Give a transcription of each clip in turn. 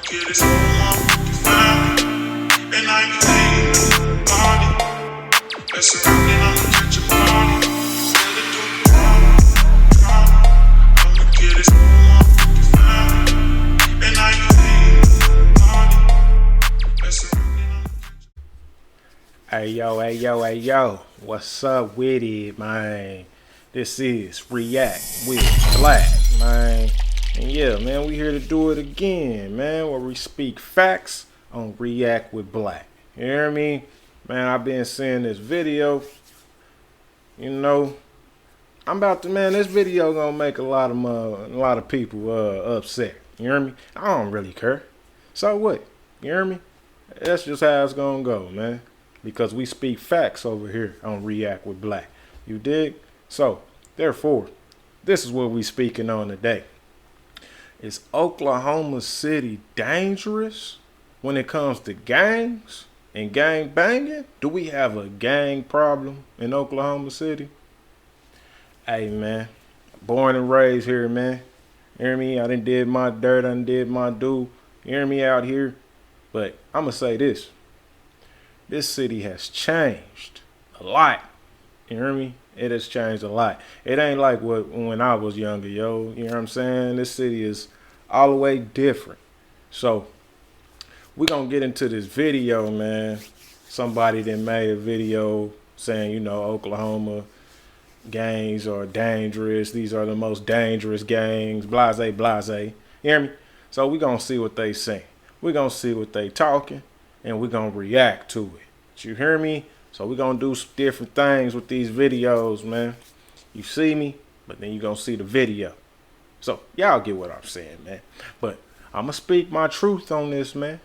kid is all my family, and I ain't playing nobody. Mess around and I'ma catch a body. Tell it to the I'm the kid is all my family, and I ain't playing nobody. Mess around and I'ma Hey yo, what's up with it, man? This is RE-AKT WIT BLK, man. And yeah, man, we here to do it again, man, where we speak facts on RE-AKT WIT BLK. You hear me? Man, I've been seeing this video. You know, I'm about to, man, this video gonna make a lot of people upset. You hear me? I don't really care. So what? You hear me? That's just how it's gonna go, man. Because we speak facts over here on RE-AKT WIT BLK. You dig? So, therefore, this is what we speaking on today. Is Oklahoma City dangerous when it comes to gangs and gang banging? Do we have a gang problem in Oklahoma City? Hey, man, born and raised here, man. Hear me? I done did my dirt, I done did my due. Hear me out here? But I'm going to say this. This city has changed a lot. You hear me? It has changed a lot. It ain't like when I was younger, yo. You know what I'm saying? This city is all the way different. So, we're going to get into this video, man. Somebody that made a video saying, you know, Oklahoma gangs are dangerous. These are the most dangerous gangs. Blase, blase. You hear me? So, we're going to see what they say. We're going to see what they talking. And we're going to react to it. You hear me? So we're going to do some different things with these videos, man. You see me, but then you're going to see the video. So y'all get what I'm saying, man. But I'm going to speak my truth on this, man.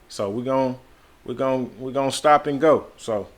So we're going to stop and go. So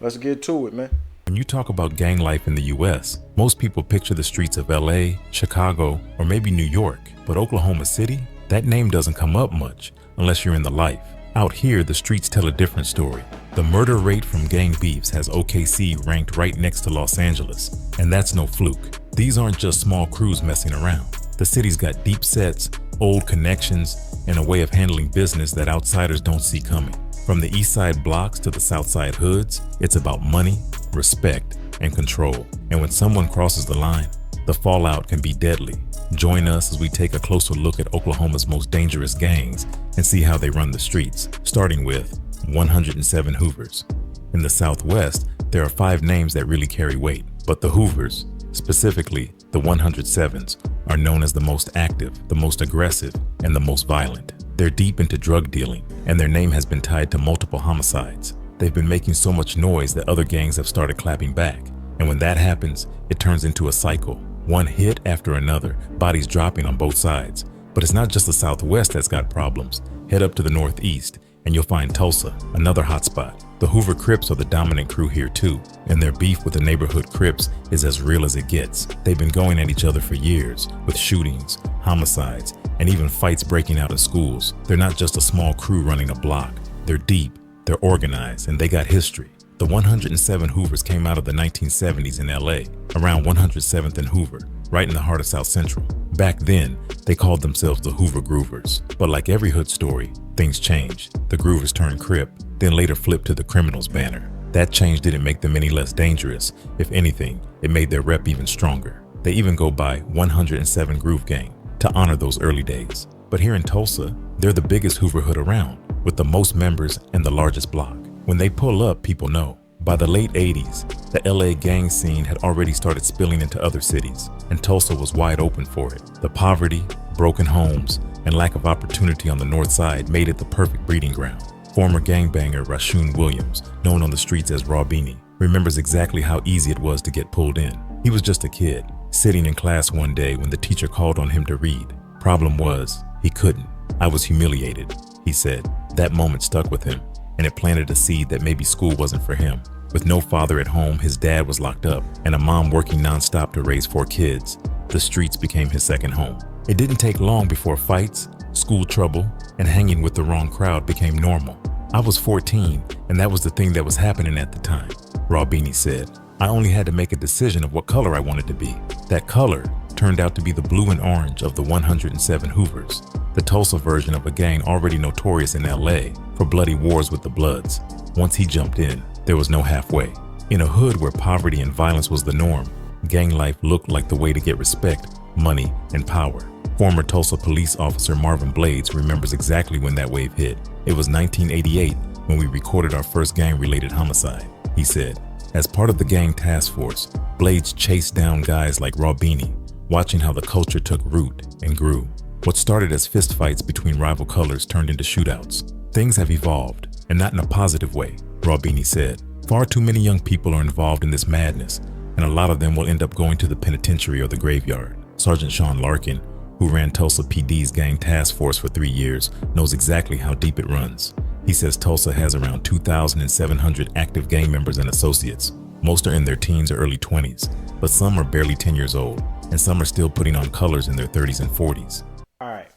let's get to it, man. When you talk about gang life in the U.S., most people picture the streets of L.A., Chicago, or maybe New York. But Oklahoma City, that name doesn't come up much unless you're in the life. Out here, the streets tell a different story. The murder rate from gang beefs has OKC ranked right next to Los Angeles, and that's no fluke. These aren't just small crews messing around. The city's got deep sets, old connections, and a way of handling business that outsiders don't see coming. From the east side blocks to the south side hoods, it's about money, respect, and control. And when someone crosses the line, the fallout can be deadly. Join us as we take a closer look at Oklahoma's most dangerous gangs and see how they run the streets, starting with 107 Hoovers. In the Southwest, there are 5 names that really carry weight, but the Hoovers, specifically the 107s, are known as the most active, the most aggressive, and the most violent. They're deep into drug dealing, and their name has been tied to multiple homicides. They've been making so much noise that other gangs have started clapping back, and when that happens, it turns into a cycle. One hit after another, bodies dropping on both sides. But it's not just the Southwest that's got problems. Head up to the Northeast, and you'll find Tulsa, another hotspot. The Hoover Crips are the dominant crew here too, and their beef with the neighborhood Crips is as real as it gets. They've been going at each other for years, with shootings, homicides, and even fights breaking out in schools. They're not just a small crew running a block. They're deep, they're organized, and they got history. The 107 Hoovers came out of the 1970s in LA, around 107th and Hoover, right in the heart of South Central. Back then, they called themselves the Hoover Groovers. But like every hood story, things changed. The Groovers turned Crip, then later flipped to the Criminals banner. That change didn't make them any less dangerous. If anything, it made their rep even stronger. They even go by 107 Groove Gang to honor those early days. But here in Tulsa, they're the biggest Hoover hood around, with the most members and the largest block. When they pull up, people know. By the late 80s, the LA gang scene had already started spilling into other cities, and Tulsa was wide open for it. The poverty, broken homes, and lack of opportunity on the north side made it the perfect breeding ground. Former gangbanger Rashoon Williams, known on the streets as Raw Beanie, remembers exactly how easy it was to get pulled in. He was just a kid, sitting in class one day when the teacher called on him to read. Problem was, he couldn't. "I was humiliated," he said. That moment stuck with him, and it planted a seed that maybe school wasn't for him. With no father at home, his dad was locked up, and a mom working nonstop to raise 4 kids, the streets became his second home. It didn't take long before fights, school trouble, and hanging with the wrong crowd became normal. "I was 14, and that was the thing that was happening at the time," Raw Beanie said. "I only had to make a decision of what color I wanted to be. That color turned out to be the blue and orange of the 107 Hoovers, the Tulsa version of a gang already notorious in LA for bloody wars with the Bloods. Once he jumped in, there was no halfway. In a hood where poverty and violence was the norm, gang life looked like the way to get respect, money, and power. Former Tulsa police officer Marvin Blades remembers exactly when that wave hit. It was 1988 when we recorded our first gang-related homicide. He said, as part of the gang task force, Blades chased down guys like Rawbini, watching how the culture took root and grew. What started as fistfights between rival colors turned into shootouts. Things have evolved, and not in a positive way, Rawbini said. Far too many young people are involved in this madness, and a lot of them will end up going to the penitentiary or the graveyard. Sergeant Sean Larkin, who ran Tulsa PD's gang task force for 3 years, knows exactly how deep it runs. He says Tulsa has around 2,700 active gang members and associates. Most are in their teens or early 20s, but some are barely 10 years old, and some are still putting on colors in their 30s and 40s. All right,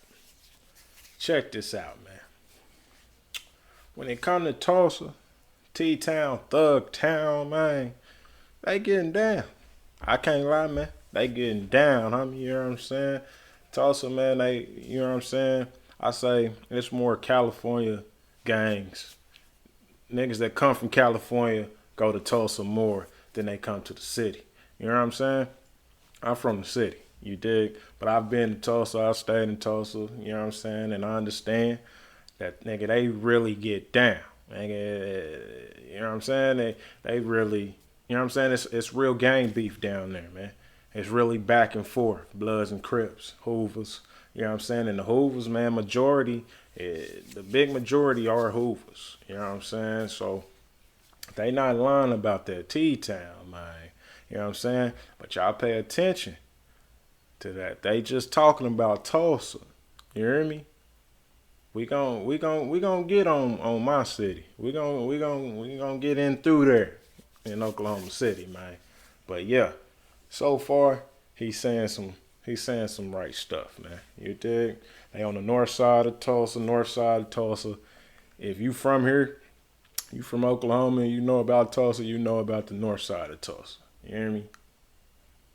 check this out, man. When it comes to Tulsa, T-Town, Thug Town, man, they getting down. I can't lie, man. They getting down, homie, you know what I'm saying? Tulsa, man, you know what I'm saying? I say it's more California gangs. Niggas that come from California go to Tulsa more than they come to the city. You know what I'm saying? I'm from the city, you dig? But I've been to Tulsa, I stayed in Tulsa, you know what I'm saying? And I understand that, nigga, they really get down. Nigga, you know what I'm saying? They really, you know what I'm saying? It's real gang beef down there, man. It's really back and forth, Bloods and Crips, Hoovers, you know what I'm saying? And the Hoovers, man, the big majority are Hoovers, you know what I'm saying? So they not lying about that T-Town, man, you know what I'm saying? But y'all pay attention to that. They just talking about Tulsa, you hear me? We gon' get on my city. We gon' get in through there in Oklahoma City, man. But yeah. So far, he's saying some right stuff, man. You dig? They on the north side of Tulsa, If you from here, you from Oklahoma, and you know about Tulsa, you know about the north side of Tulsa. You hear me?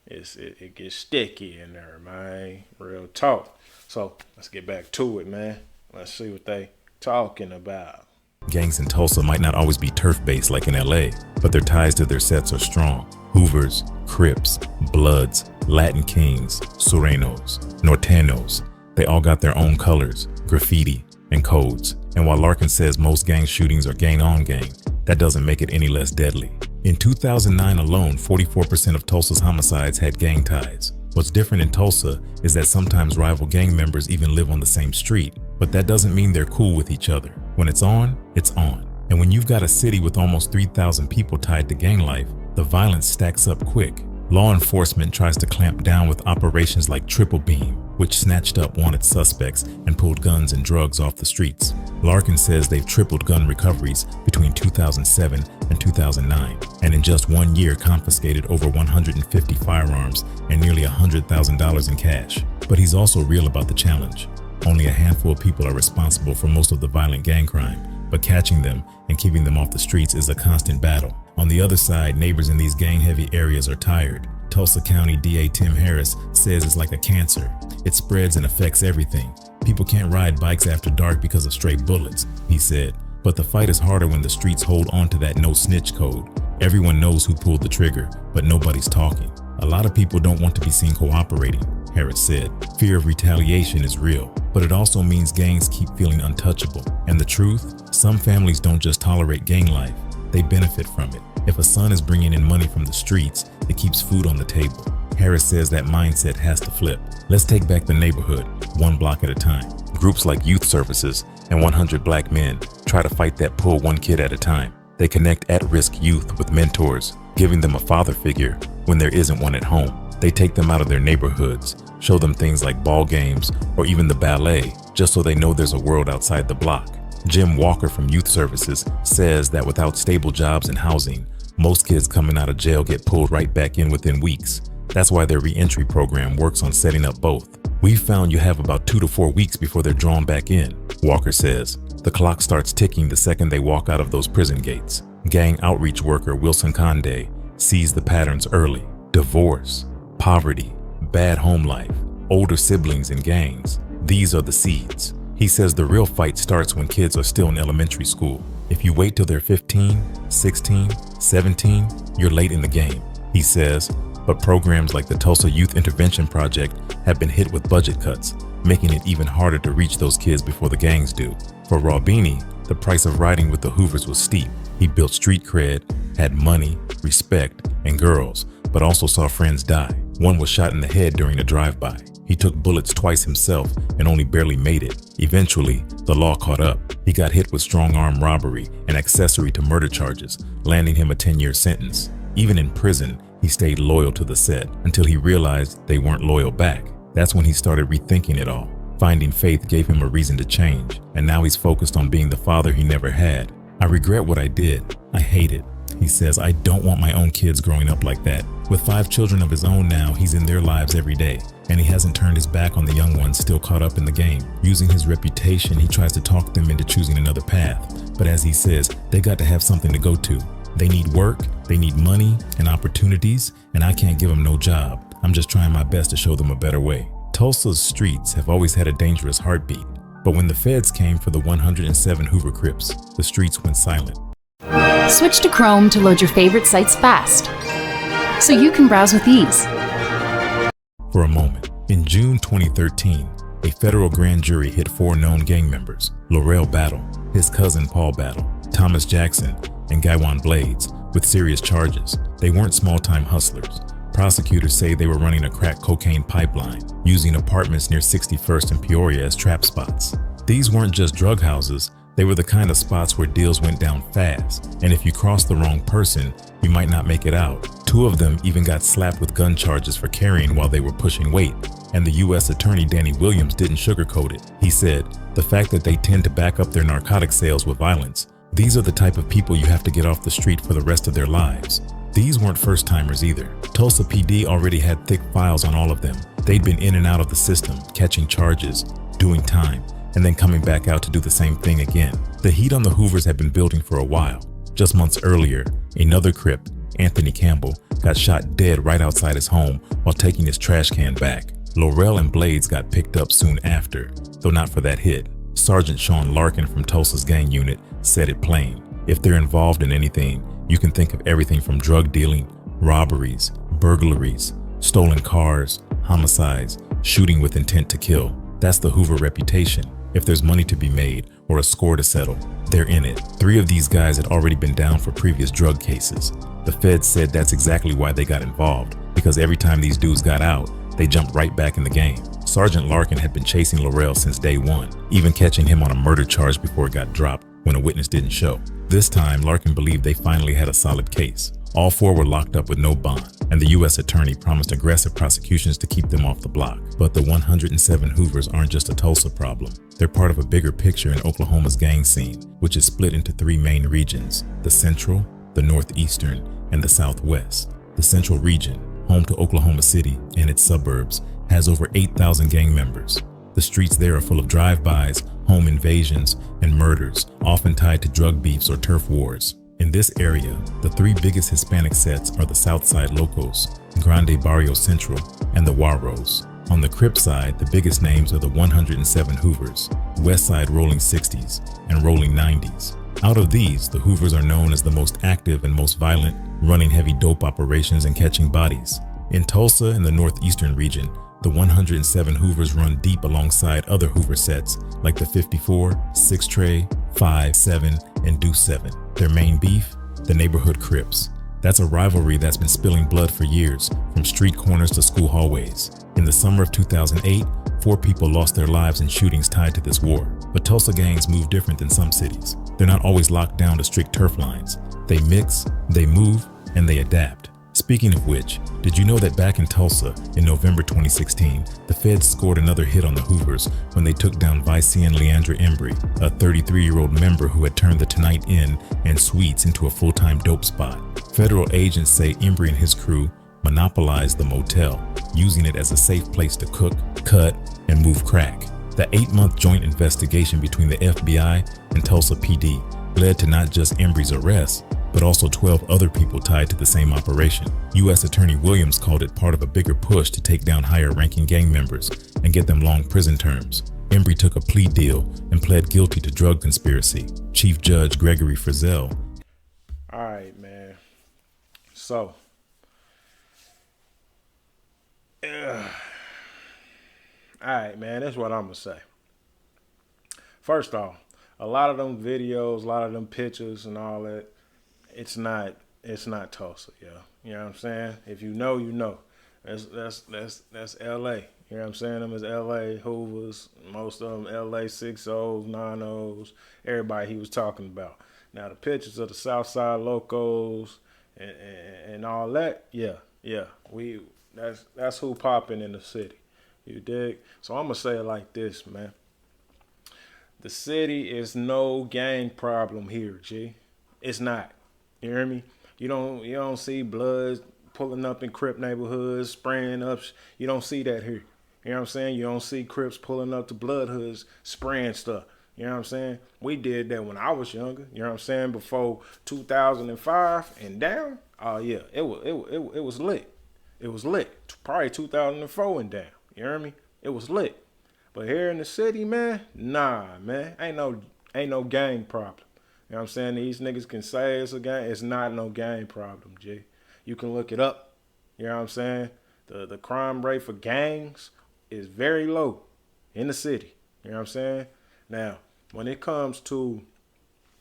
It gets sticky in there, man. Real talk. So let's get back to it, man. Let's see what they talking about. Gangs in Tulsa might not always be turf-based like in LA, but their ties to their sets are strong. Hoovers, Crips, Bloods, Latin Kings, Sureños, Norteños, they all got their own colors, graffiti, and codes. And while Larkin says most gang shootings are gang-on-gang, that doesn't make it any less deadly. In 2009 alone, 44% of Tulsa's homicides had gang ties. What's different in Tulsa is that sometimes rival gang members even live on the same street, but that doesn't mean they're cool with each other. When it's on, it's on. And when you've got a city with almost 3,000 people tied to gang life, the violence stacks up quick. Law enforcement tries to clamp down with operations like Triple Beam, which snatched up wanted suspects and pulled guns and drugs off the streets. Larkin says they've tripled gun recoveries between 2007 and 2009, and in just 1 year confiscated over 150 firearms and nearly $100,000 in cash. But he's also real about the challenge. Only a handful of people are responsible for most of the violent gang crime, but catching them and keeping them off the streets is a constant battle. On the other side, neighbors in these gang-heavy areas are tired. Tulsa County DA Tim Harris says it's like a cancer. It spreads and affects everything. People can't ride bikes after dark because of stray bullets, he said. But the fight is harder when the streets hold on to that no-snitch code. Everyone knows who pulled the trigger, but nobody's talking. A lot of people don't want to be seen cooperating, Harris said. Fear of retaliation is real, but it also means gangs keep feeling untouchable. And the truth? Some families don't just tolerate gang life, they benefit from it. If a son is bringing in money from the streets, it keeps food on the table. Harris says that mindset has to flip. Let's take back the neighborhood, one block at a time. Groups like Youth Services and 100 Black Men try to fight that pull one kid at a time. They connect at-risk youth with mentors, giving them a father figure when there isn't one at home. They take them out of their neighborhoods, show them things like ball games or even the ballet, just so they know there's a world outside the block. Jim Walker from Youth Services says that without stable jobs and housing, most kids coming out of jail get pulled right back in within weeks. That's why their re-entry program works on setting up both. We've found you have about 2 to 4 weeks before they're drawn back in, Walker says. The clock starts ticking the second they walk out of those prison gates. Gang outreach worker Wilson Conde sees the patterns early. Divorce, poverty, bad home life, older siblings and gangs. These are the seeds. He says the real fight starts when kids are still in elementary school. If you wait till they're 15, 16, 17, you're late in the game. He says, but programs like the Tulsa Youth Intervention Project have been hit with budget cuts, making it even harder to reach those kids before the gangs do. For Rawbini, the price of riding with the Hoovers was steep. He built street cred, had money, respect, and girls, but also saw friends die. One was shot in the head during a drive-by. He took bullets twice himself and only barely made it. Eventually, the law caught up. He got hit with strong-arm robbery and accessory to murder charges, landing him a 10-year sentence. Even in prison, he stayed loyal to the set until he realized they weren't loyal back. That's when he started rethinking it all. Finding faith gave him a reason to change, and now he's focused on being the father he never had. I regret what I did. I hate it. He says, I don't want my own kids growing up like that. With 5 children of his own now, he's in their lives every day, and he hasn't turned his back on the young ones still caught up in the game. Using his reputation, he tries to talk them into choosing another path. But as he says, they got to have something to go to. They need work, they need money and opportunities, and I can't give them no job. I'm just trying my best to show them a better way. Tulsa's streets have always had a dangerous heartbeat, but when the feds came for the 107 Hoover Crips, the streets went silent. Switch to Chrome to load your favorite sites fast, so you can browse with ease. For a moment, in June 2013, a federal grand jury hit 4 known gang members, Laurel Battle, his cousin Paul Battle, Thomas Jackson, and Guywan Blades, with serious charges. They weren't small-time hustlers. Prosecutors say they were running a crack cocaine pipeline, using apartments near 61st and Peoria as trap spots. These weren't just drug houses, they were the kind of spots where deals went down fast, and if you crossed the wrong person, you might not make it out. 2 of them even got slapped with gun charges for carrying while they were pushing weight, and the U.S. Attorney Danny Williams didn't sugarcoat it. He said, the fact that they tend to back up their narcotic sales with violence, these are the type of people you have to get off the street for the rest of their lives. These weren't first-timers either. Tulsa PD already had thick files on all of them. They'd been in and out of the system, catching charges, doing time, and then coming back out to do the same thing again. The heat on the Hoovers had been building for a while. Just months earlier, another Crip, Anthony Campbell, got shot dead right outside his home while taking his trash can back. Laurel and Blades got picked up soon after, though not for that hit. Sergeant Sean Larkin from Tulsa's gang unit said it plain. If they're involved in anything, you can think of everything from drug dealing, robberies, burglaries, stolen cars, homicides, shooting with intent to kill. That's the Hoover reputation. If there's money to be made or a score to settle, they're in it. 3 of these guys had already been down for previous drug cases. The feds said that's exactly why they got involved, because every time these dudes got out, they jumped right back in the game. Sergeant Larkin had been chasing Laurel since day one, even catching him on a murder charge before it got dropped when a witness didn't show. This time, Larkin believed they finally had a solid case. All 4 were locked up with no bond, and the U.S. Attorney promised aggressive prosecutions to keep them off the block. But the 107 Hoovers aren't just a Tulsa problem. They're part of a bigger picture in Oklahoma's gang scene, which is split into 3 main regions: the Central, the Northeastern, and the Southwest. The Central region, home to Oklahoma City and its suburbs, has over 8,000 gang members. The streets there are full of drive-bys, home invasions, and murders, often tied to drug beefs or turf wars. In this area, the 3 biggest Hispanic sets are the Southside Locos, Grande Barrio Central, and the Warros. On the Crip side, the biggest names are the 107 Hoovers, Westside Rolling 60s, and Rolling 90s. Out of these, the Hoovers are known as the most active and most violent, running heavy dope operations and catching bodies. In Tulsa and the Northeastern region, the 107 Hoovers run deep alongside other Hoover sets like the 54, 6 Tray, 5, 7, and Deuce 7. Their main beef? The neighborhood Crips. That's a rivalry that's been spilling blood for years, from street corners to school hallways. In the summer of 2008, 4 people lost their lives in shootings tied to this war. But Tulsa gangs move different than some cities. They're not always locked down to strict turf lines. They mix, they move, and they adapt. Speaking of which, did you know that back in Tulsa in November 2016, the feds scored another hit on the Hoovers when they took down Vicien Leandra Embry, a 33-year-old member who had turned the Tonight Inn and Suites into a full-time dope spot. Federal agents say Embry and his crew monopolized the motel, using it as a safe place to cook, cut, and move crack. The 8-month joint investigation between the FBI and Tulsa PD led to not just Embry's arrest, but also 12 other people tied to the same operation. U.S. Attorney Williams called it part of a bigger push to take down higher-ranking gang members and get them long prison terms. Embry took a plea deal and pled guilty to drug conspiracy. Chief Judge Gregory Frizzell. All right, man. So, all right, man, that's what I'm going to say. First off, a lot of them videos, a lot of them pictures and all that, it's not Tulsa, yo. You know what I'm saying? If you know, you know. That's LA. You know what I'm saying? Them is LA Hoovers, most of them LA 6-0s, 9-0s, everybody he was talking about. Now the pictures of the Southside Locos and all that, yeah. That's who popping in the city. You dig? So I'm gonna say it like this, man. The city is no gang problem here, G. It's not. You hear me? You don't see Bloods pulling up in Crip neighborhoods, spraying up. You don't see that here. You know what I'm saying? You don't see Crips pulling up to Blood hoods, spraying stuff. You know what I'm saying? We did that when I was younger. You know what I'm saying? Before 2005 and down. Oh yeah, it was lit. It was lit. Probably 2004 and down. You hear me? It was lit. But here in the city, man, nah, man, ain't no gang problem. You know what I'm saying? These niggas can say it's a gang. It's not no gang problem, G. You can look it up. You know what I'm saying? The crime rate for gangs is very low in the city. You know what I'm saying? Now, when it comes to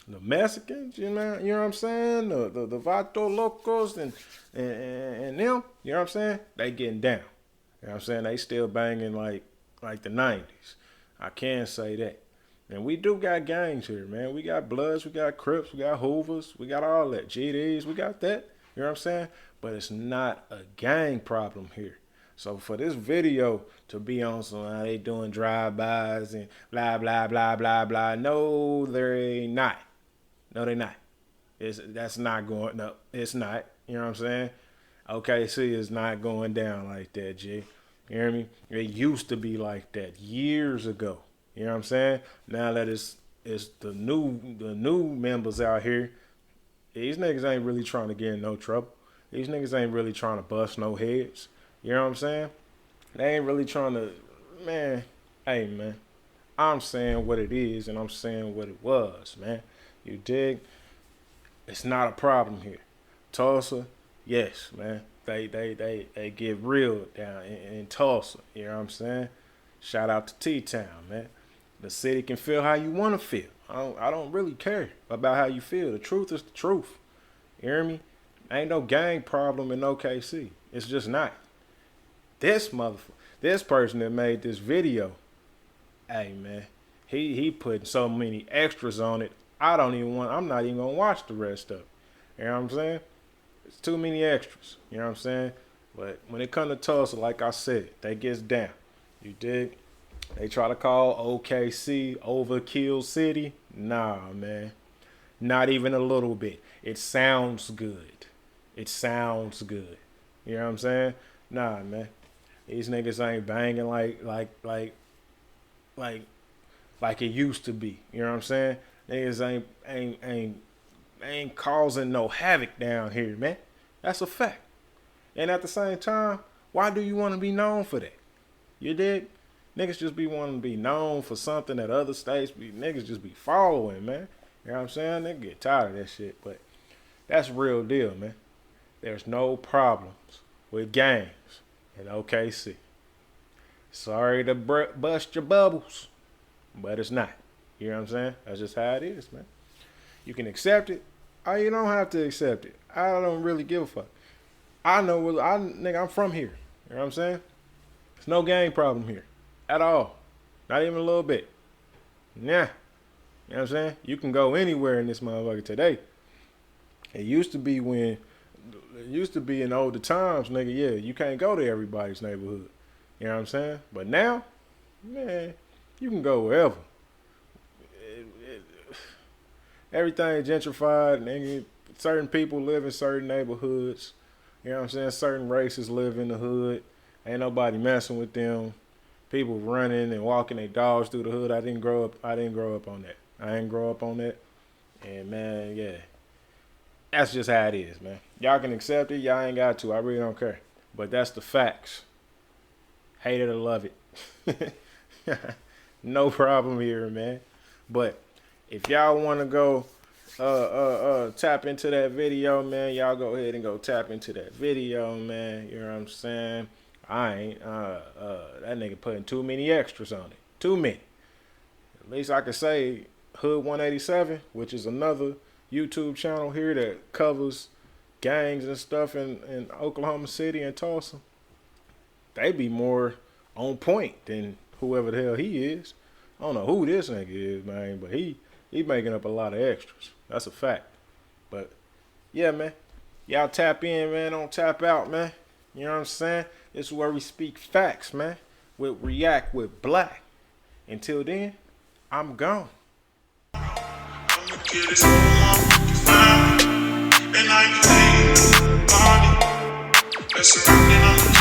the Mexicans, you know what I'm saying? The Vato Locos and them, you know what I'm saying? They getting down. You know what I'm saying? They still banging like the 90s. I can say that. And we do got gangs here, man. We got Bloods, we got Crips, we got Hoovers, we got all that. GDs, we got that. You know what I'm saying? But it's not a gang problem here. So for this video to be on some, they doing drive-bys and blah, blah, blah, blah, blah. No, they not. No, they not. That's not going, no, it's not. You know what I'm saying? OKC is not going down like that, G. You hear me? It used to be like that years ago. You know what I'm saying? Now that it's the new members out here, these niggas ain't really trying to get in no trouble. These niggas ain't really trying to bust no heads. You know what I'm saying? They ain't really trying to, man, hey, man. I'm saying what it is and I'm saying what it was, man. You dig? It's not a problem here. Tulsa, yes, man. They get real down in Tulsa. You know what I'm saying? Shout out to T-Town, man. The city can feel how you want to feel. I don't really care about how you feel. The truth is the truth. You hear me? Ain't no gang problem in OKC. It's just not. This person that made this video, hey man, he putting so many extras on it. I'm not even gonna watch the rest of it. You know what I'm saying? It's too many extras. You know what I'm saying? But when it comes to Tulsa, like I said, they gets down. You dig? They try to call OKC Overkill City. Nah, man. Not even a little bit. It sounds good. It sounds good. You know what I'm saying? Nah, man. These niggas ain't banging like it used to be. You know what I'm saying? Niggas ain't causing no havoc down here, man. That's a fact. And at the same time, why do you want to be known for that? You dig? Niggas just be wanting to be known for something that other states niggas just be following, man. You know what I'm saying? They get tired of that shit, but that's real deal, man. There's no problems with gangs in OKC. Sorry to bust your bubbles, but it's not. You know what I'm saying? That's just how it is, man. You can accept it, or you don't have to accept it. I don't really give a fuck. I'm from here. You know what I'm saying? There's no gang problem here at all. Not even a little bit. Nah. You know what I'm saying? You can go anywhere in this motherfucker today. It used to be in older times, nigga, yeah, you can't go to everybody's neighborhood. You know what I'm saying? But now, man, you can go wherever. Everything gentrified, nigga. Certain people live in certain neighborhoods. You know what I'm saying? Certain races live in the hood. Ain't nobody messing with them. People running and walking their dogs through the hood. I didn't grow up on that. I ain't grow up on that. And man, yeah. That's just how it is, man. Y'all can accept it. Y'all ain't got to. I really don't care. But that's the facts. Hate it or love it. No problem here, man. But if y'all want to go tap into that video, man, y'all go ahead and go tap into that video, man. You know what I'm saying? I ain't that nigga putting too many extras on it. Too many. At least I could say Hood 187, which is another YouTube channel here that covers gangs and stuff in Oklahoma City and Tulsa. They be more on point than whoever the hell he is. I don't know who this nigga is, man, but he making up a lot of extras. That's a fact. But yeah, man, y'all tap in, man. Don't tap out, man. You know what I'm saying? This is where we speak facts, man. With React with Black. Until then, I'm gone. I'ma get this whole motherfucking fire, and I can take body. That's surrounding on